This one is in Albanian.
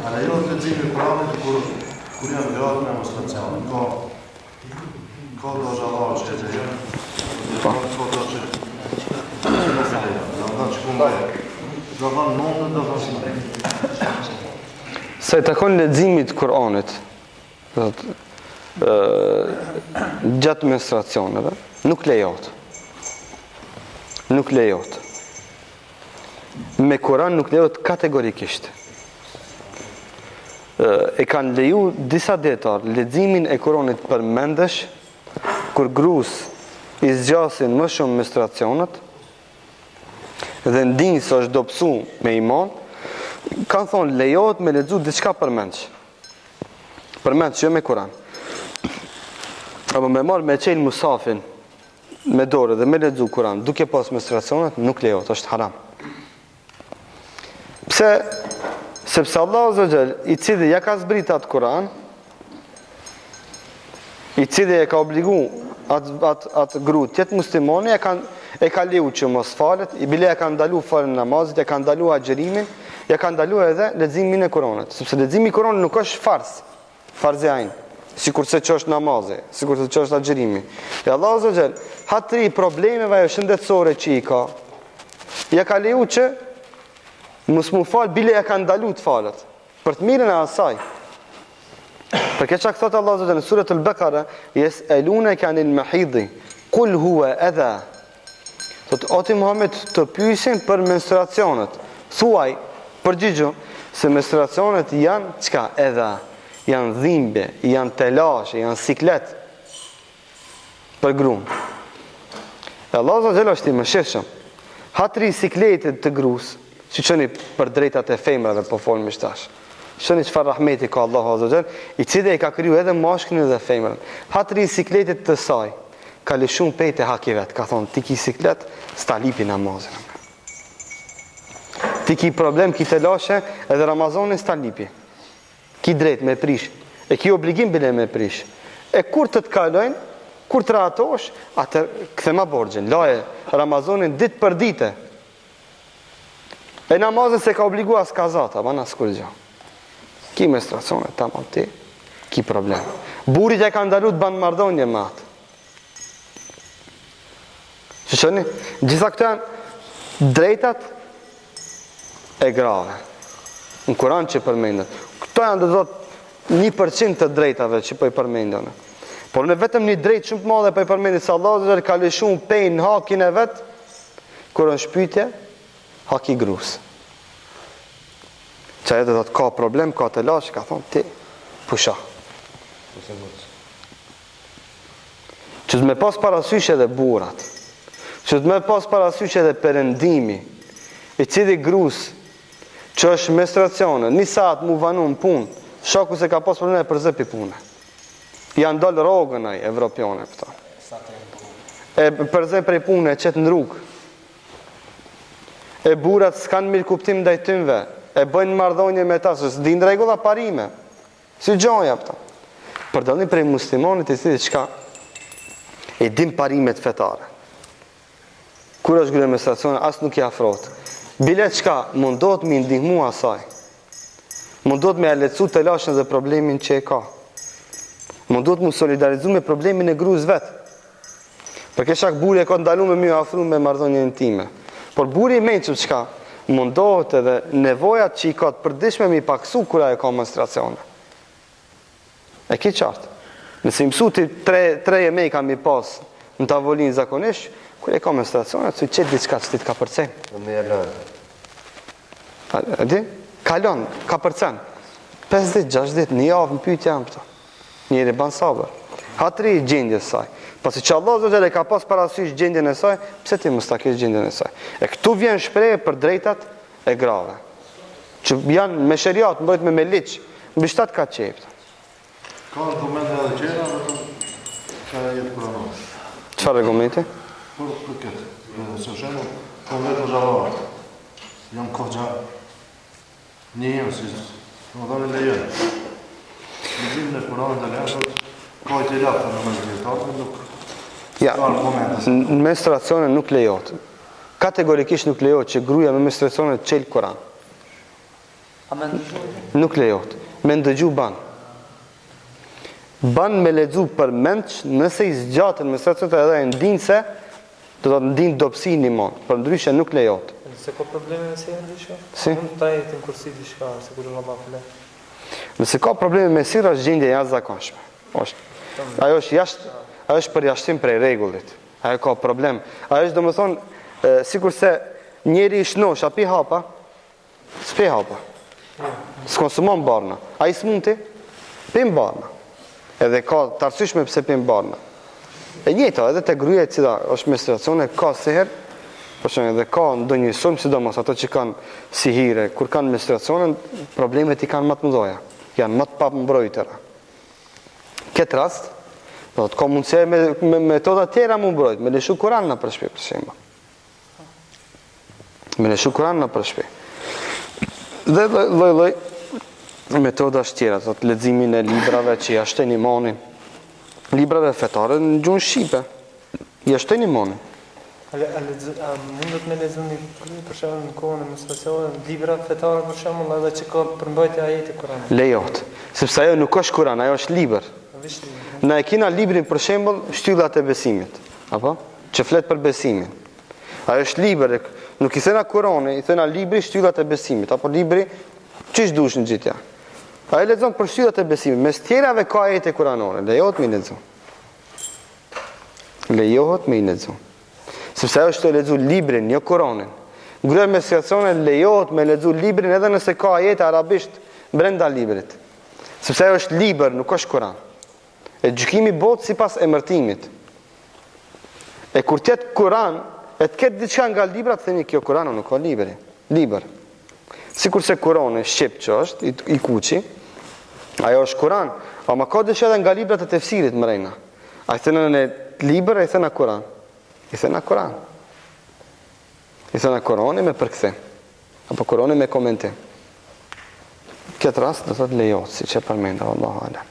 A lejohet leximi i Kuranit kur janë gratë me menstruacion? Ka do zhavash që lejon. Po do që se takon leximit Kuranit gjatë menstruacioneve nuk lejohet. Nuk lejohet. Me Kuran nuk lejohet kategorikisht. E kanë leju disa dietar leximin e Kuranit për mendesh kur gruas i zgjasin më shumë menstruacionet dhe ndinë se është dobësu me iman, kanë thonë lejohet me lexu diçka përmendsh. Përmendsh jo me Kuran. Apo me marr me çel musafin me dorë dhe me lexu Kuran duke pas menstruacionet nuk lejohet, është haram. Pse? Sepse Allahu Azza wa Jall i cili ja ka zbrit atë Kuran, i cili e ka obligu atë grua tjetë muslimane, e ka leju që mos falet, i bile e ka ndalu falën namazit, e ka ndalu agjerimin, e ka ndalu edhe leximin e Kuranit. Sepse leximi i Kuranit nuk është farz e ajn, sikurse që është namazi, sikurse që është agjerimi. E Allahu Azza wa Jall, hatri problemeve shëndetësore që i ka, ja ka leju që mos mu fal, bile e ka ndalu të falet, për të mirën e asaj. Për këtë çka thot Allahu Azza wa Jalla në surën Al-Baqara, yes'alunaka 'anil mahidi, qul huwa adha. Thot o ti Muhammed të pyesin për menstruacionet. Thuaj, përgjigju se menstruacionet janë çka? Edha, janë dhimbje, janë telashe, janë siklet për gruan. Allahu Azza wa Jalla është i mëshirshëm. Hatri sikletit të gruas, si qëni për drejtat e femrave po folë më shtash. Shëni qëfar rahmeti ka Allahu Azza wa Jall, i cili e ka kriju edhe mashkullin dhe femrën. Hatri sikletit të saj, ka lëshun pejt e haki vetë, ka thonë, ti ki siklet, s'ta lipi namazin. Ti ki problem, ki të lashe, edhe Ramazonin s'ta lipi. Ki drejt me prish, e ki obligim bile me prish. E kur të kalojnë, kur të ratosh, atër këthema borgjën, laje Ramazonin dit për dite. E namazin se ka obligu as kazata, ma nas kur gjë. Ki menstruacionet, tamam ti, ki problem. Burit e ka ndalu të banë mardonje me atë. Shëshoni, gjitha këto janë drejtat e grave. Në Kuran që përmendet. Këto janë dhe thot 1% të drejtave që po i përmendone. Por në vetëm një drejt shumë të madhe po i përmendit se Allah ka lëshu pejnë hakin e vetë, kur është pyetje, haki grus. Që edhe dhëtë ka problem, ka të lash, ka thonë, ti, pusha. Që të me pas parasysh edhe burat, që të me pas parasysh edhe perëndimi, i cili grus, që është menstruacione, një saat mu vanu në punë, shaku se ka pas probleme për zëpi punë. Janë dollë rogën aj, evropiane, këta. E për zëpi prej punë, e qëtë në rrugë. E burat s'kanë mirë kuptim ndaj tynve, e bëjnë marrëdhënie me ta, se s'din rregulla parime. Si gjoja këta. Për dallim prej muslimanit i cili çka e din parimet fetare. Kur është grua menstruacione, as nuk i afrohet. Bile çka mundohet me ndihmu asaj. Mundohet me lehtësu të lashën dhe problemin që e ka. Mundohet mu solidarizu me problemin e gruas vet. Për këtë shkak buri e ka ndaluar me afru me marrëdhënien intime. Por buri i mençur çka mundohet edhe nevojat që i ka të përditshme me i paksu kura e ka menstruacione. E ki qartë. Nëse i mësu ti 3 e mej kam i pas në tavolinë zakonisht, kur e ka menstruacione, të qëtë diçka që ti të ka përcen. Me e lënë. A di? Kalon, ka përcen. 5 dit, 6 dit, një javë në pyjtë jam pëta. Njeri ban sabër. Hatri i gjendjes saj. Pasi që Allah Azza wa Jall ka pas parasysh gjendjen e saj, pse ti mos ta kesh gjendjen e saj? E këtu vjen shprehje për drejtat e grave. Që janë me sheriat, mbajt me liç, mbi 7 ka çep. Ka argumente edhe gjëra, vetëm çfarë jetë kuranore. Çfarë argumente? Për këtë. Së shembull, ka vetë xhallar. Jam kohja një si do të lejon. Në në Kuran dhe lehtë, ka të lakë në mëzhjetarë, nuk ja, në menstruacione nuk lejohet. Kategorikisht nuk lejohet që gruaja me menstruacione të çel Kuran. A me ndëgju? Nuk lejohet. Me ndëgju ban. Ban me lexu për mendç nëse i zgjatën mesaçet edhe e ndin se do të ndin dobësi në iman. Për ndryshe nuk lejohet. Se ka probleme me sirën diçka? Si? Mund të jetë në kursi diçka, se kur Allah flet. Nëse ka probleme me sirë është gjendje jashtëzakonshme. Ajo është përjashtim prej rregullit. Ajo ka problem. Ajo është domethënë sikurse njeri i shnosh api hapa, s'pe hapa. S'konsumon barna. Ai s'mund të pim barna. Edhe ka të arsyeshme pse pim barna. E njëjta edhe te gruaja e cila është menstruacione ka seher, por shembull edhe ka ndonjë sulm, sidomos ato që kanë sihire, kur kanë menstruacionin, problemet i kanë më të mëdha. Janë më të pambrojtëra. Këtë rast, do të ka mundësi me metoda tjera më mbrojt, me leshu Kur'an në për shpi, për shembull. Me leshu Kur'an në për shpi. Dhe lloj metoda tjera, do të leximin e librave që jashtojnë imanin, librave fetare në gjuhën shqipe, jashtojnë imanin. Mundet me lexu një për shembull në kohën e menstruacionit, libra fetare për shembull edhe që ka përmbajtje ajete Kur'anit. Lejohet, sepse ajo nuk është Kur'an, ajo është libër. Na e kina librin për shembull Shtyllat e besimit, apo? Që flet për besimin. Ajo është libër, nuk i thëna Kur'ani, i thëna libri Shtyllat e besimit, apo libri çish dush në gjithja. Ai lexon për Shtyllat e besimit, mes tjerave ka ajete kuranore, lejohet me lexu. Lejohet me lexu. Sepse ajo është të lexu librin, jo Kur'anin. Gruaja me menstruacione lejohet me lexu librin edhe nëse ka ajete arabisht brenda librit. Sepse ajo është libër, nuk është Kur'an. E gjykimi bëhet sipas emërtimit. E kur të jetë Kur'an, e të ketë diçka nga libra, të themi kjo Kur'an nuk ka libri. Libër. Sikurse Kur'ani shqip që është, i kuqi, ajo është Kur'an, ama ka diçka edhe nga librat e tefsirit mrena. Ai thënë në libër, ai thënë Kur'an. I thënë Kur'an. I thënë Kur'ani me përkthim. Apo Kur'ani me komentim. Këtë rast do thotë lejohet, siç e përmenda Allahu ala.